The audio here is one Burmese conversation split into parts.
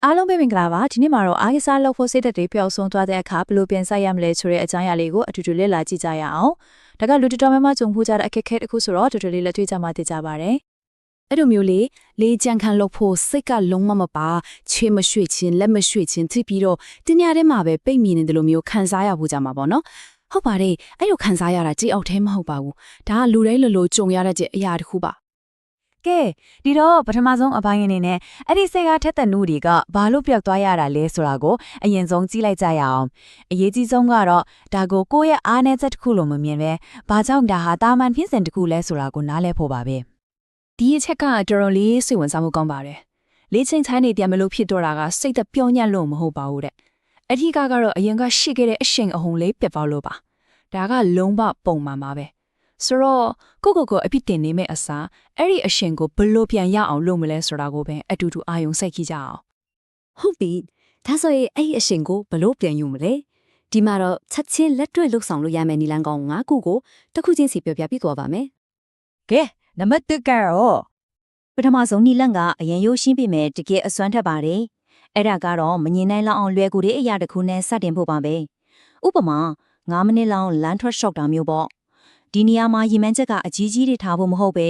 အားလုံးပဲမင်္ဂလာပါဒီနေ့မှာတော့အားကစားလုပ်ဖို့စိတ်သက်တွေပျောက်ဆုံးသွားတဲ့အခါဘယ်လိုပြန်ဆိုင်ရမလဲဆိုတဲ့အကြောင်းအရာလေးကိုအတူတူလေ့လာကြည့်ကြရအောင်ဒါကလူတော်တော်များများကြုံဖို့ကြတဲ့အခက်အခဲတစ်ခုဆိုတော့တူတူလေးလက်တွေ့ကြမှာသိကြပါတယ်အဲ့လိုမျိုးလေကြံခံလုပ်ဖို့စိတ်ကလုံးဝမပါချေမရွှေ့ခြင်းလက်မရွှေ့ခြင်းသိပြီးတော့တင်ရတဲ့မှာပဲပိတ်မြင်နေတယ်လို့မျိုးခံစားရဖို့ကြမှာပေါ့နော်ဟုတ်ပါတယ်အဲ့လိုခံစားရတာကြည်အောက်ထဲမဟုတ်ပါဘူးဒါကလူတိုင်းလိုကြုံရတဲ့အရာတစ်ခုပါကဲဒီတော့ပထမဆုံးအပိုင်းအနေနဲ့အဲ့ဒီစိတ်ကားထက်တဲ့နုတွေကဘာလို့ပြောက်သွားရတာလဲဆိုတာကိုအရင်ဆုံးကြည့်လိုက်ကြရအောင်အရေးကြီးဆုံးကတော့ဒါကိုကိုယ့်ရဲ့အားနည်းချက်တစ်ခုလို့မမြင်ပဲဘာကြောင့်ဒါဟာတာမန်ဖြစ်စဉ်တစ်ခုလဲဆိုတာကိုနားလည်ဖို့ပါပဲဒီအချက်ကတော်တော်လေးစိတ်ဝင်စားမှုကောင်းပါတယ်လေ့ကျင့်ချိုင်းနေတယ်မလို့ဖြစ်တော့တာကစိတ်သက်ပြောညံ့လို့မဟုတ်ပါဘူးတဲ့အထီးကတော့အရင်ကရှိခဲ့တဲ့အရှိန်အဟုန်လေးပြတ်သွားလို့ပါဒါကလုံးဝပုံမှန်ပါပဲဆိုတော့ကိုအပြစ်တင်နေမဲ့အစားအဲ့ဒီအရှင်ကိုဘလို့ပြန်ရအောင်လုပ်မလဲဆိုတာကိုပဲအတူတူအာယုံစိုက်ကြည့်ကြအောင်ဟုတ်ပြီဒါဆိုရင်အဲ့ဒီအရှင်ကိုဘလို့ပြန်ယူမလဲဒီမှာတော့ချက်ချင်းလက်တွေ့လှုပ်ဆောင်လို့ရမယ်နီလန်းကောင်း9ခုကိုတစ်ခုချင်းစီပြောပြပြီးသွားပါမယ်ကဲနံပါတ်1ကတော့ပထမဆုံးနီလန့်ကအရင်ရိုးရှင်းပြမယ်တကယ်အစွမ်းထက်ပါတယ်အဲ့ဒါကတော့မငြင်းနိုင်လောက်အောင်လွယ်ကူတဲ့အရာတစ်ခုနဲ့စတင်ဖို့ပါပဲဥပမာ9မိနစ်လောက်လမ်းထွက်လျှောက်တာမျိုးပေါ့ဒီနေရာမှာရီမန်းချက်ကအကြီးကြီးတွေထားဖို့မဟုတ်ပဲ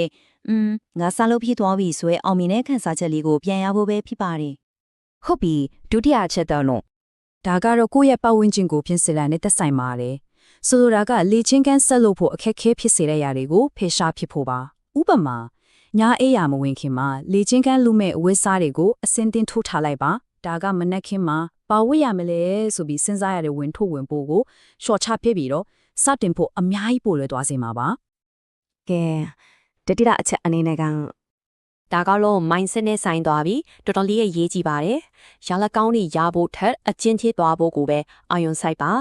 ငါစားလို့ဖြစ်သွားပြီဆိုရင်အောင်မြင်တဲ့ခန်းစားချက်လေးကိုပြန်ရဖို့ပဲဖြစ်ပါတယ်ဟုတ်ပြီဒုတိယအချက်တော့လို့ဒါကတော့ကိုယ့်ရဲ့ပတ်ဝန်းကျင်ကိုပြင်ဆင်လာတဲ့သက်ဆိုင်ပါတယ်ဆိုလိုတာကလေချင်းကန်းဆက်လို့ဖို့အခက်ခဲဖြစ်စေတဲ့ຢာတွေကိုဖေရှားဖြစ်ဖို့ပါဥပမာညာအေးရမဝင်ခင်မှာလေချင်းကန်းလူမဲ့အဝတ်စားတွေကိုအစင်းတင်ထိုးထားလိုက်ပါဒါကမနက်ခင်းမှာပါဝတ်ရမလဲဆိုပြီးစဉ်းစားရတဲ့ဝင်ထုတ်ဝင်ပို့ကိုရှော့ချဖြစ်ပြီးတော့စတင်ဖို့အများကြီးပို့လွယ်သွားစေမှာပါကဲတတိယအချက်အနေနဲ့ကဒါကတော့ mindset နဲ့ဆိုင်သွားပြီတော်တော်လေးရေးကြည့်ပါတယ်ရလက်ကောင်းတွေရဖို့ထက်အကျဉ်းချသွားဖို့ကိုပဲအာရုံစိုက်ပါ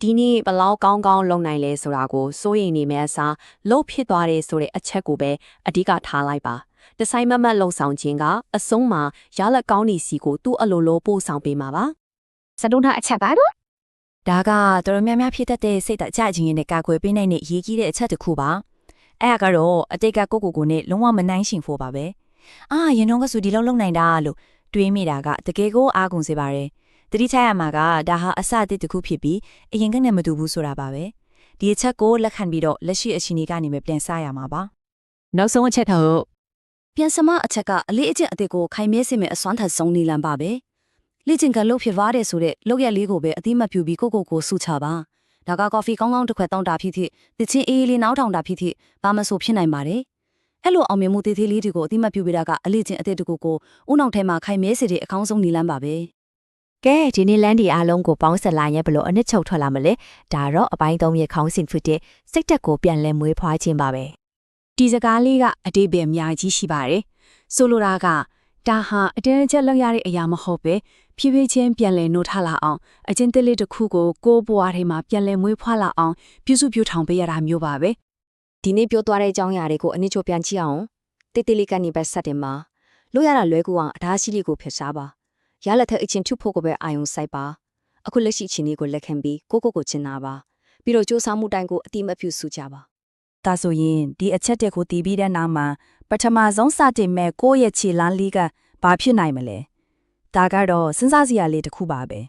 ဒီနေ့ဘလောက်ကောင်းကောင်းလုပ်နိုင်လဲဆိုတာကိုစိုးရိမ်နေမယ့်အစားလုပ်ဖြစ်သွားတယ်ဆိုတဲ့အချက်ကိုပဲအဓိကထားလိုက်ပါဒီဆိုင်မတ်လုံဆောင်ခြင်းကအဆုံးမှာရလက်ကောင်းတွေစီကိုသူ့အလိုလိုပို့ဆောင်ပေးမှာပါစတုံးထအချက်ပါတော့ဒါကတော်တော်များများဖြစ်တတ်တဲ့စိတ်တကြခြင်းနဲ့ကာကွယ်ပေးနိုင်တဲ့ရေးကြီးတဲ့အချက်တစ်ခုပါအဲ့ဒါကတော့အတိတ်ကကိုနဲ့လုံးဝမနိုင်ရှင်ဖို့ပါပဲရင်တော့ကဆိုဒီလောက်လုံနိုင်တာလို့တွေးမိတာကတကယ်ကိုအားကုန်စေပါတယ်တတိချရမှာကဒါဟာအစအသစ်တစ်ခုဖြစ်ပြီးအရင်ကနဲ့မတူဘူးဆိုတာပါပဲဒီအချက်ကိုလက်ခံပြီးတော့လက်ရှိအခြေအနေကနေပဲပြန်စရမှာပါနောက်ဆုံးအချက်တော့ပြန်စမအချက်ကအလေးအကျင့်အသစ်ကိုခိုင်မြဲစေမယ့်အစွမ်းထက်ဆုံးနီလန်ပါပဲလေ့ကျင့်ကလုပ်ဖြစ်သွားတဲ့ဆိုတဲ့လုပ်ရက်လေးကိုပဲအတိမတ်ပြူပြီးကိုစုချပါဒါကကော်ဖီကောင်းကောင်းတစ်ခွက်တောင်းတာဖြစ်ဖြစ်တချင်းအေးလေးနောက်ထောင်တာဖြစ်ဖြစ်ဘာမဆိုဖြစ်နိုင်ပါတယ်အဲ့လိုအောင်မြင်မှုသေးသေးလေးတွေကိုအတိမတ်ပြူပေးတာကအလေ့ကျင့်အသစ်တကူကိုဦးနှောင်ထဲမှာခိုင်မြဲစေတဲ့အကောင်းဆုံးနီလန်ပါပဲကဲဒီနေ့လမ်းဒီအားလုံးကိုပေါင်းဆက်လာရင်ဘလို့အနစ်ချုပ်ထွက်လာမလဲဒါတော့အပိုင်း3ရဲ့ခေါင်းစဉ်ဖြစ်တဲ့စိတ်တက်ကိုပြန်လဲမွေးဖွားခြင်းပါပဲဒီစကားလေးကအတိတ်ပဲအများကြီးရှိပါတယ်ဆိုလိုတာကဒါဟာအတင်းအကျပ်လောက်ရတဲ့အရာမဟုတ်ပဲဖြည်းဖြည်းချင်းပြန်လဲနှိုးထားလာအောင်အချင်းတစ်လေးတစ်ခုကိုဘွားထဲမှာပြန်လဲမွေးဖွားလာအောင်ပြုစုထောင်ပေးရတာမျိုးပါပဲဒီနေ့ပြောသွားတဲ့အကြောင်းအရာတွေကိုအနစ်ချိုပြန်ကြည့်အောင်တိတ်တိတ်လေးကနေပဲဆက်တင်ပါလို့ရတာလွဲကူအောင်အသားရှိလေးကိုဖျက်ရှားပါရလက်ထက်အချင်းထုဖို့ကိုပဲအာယုံစိုက်ပါအခုလက်ရှိချင်းလေးကိုလက်ခံပြီးကိုချင်တာပါပြီးတော့စူးစမ်းမှုတိုင်းကိုအတိမပြုစုကြပါဒါဆိုရင်ဒီအချက်တွေကိုတည်ပြီးတဲ့နောက်မှာပထမဆုံးစတင်မဲ့ကိုယ့်ရဲ့ခြေလမ်းလေးကဘာဖြစ်နိုင်မလဲဒါကတော့စဉ်းစားစရာလေးတစ်ခုပါပဲ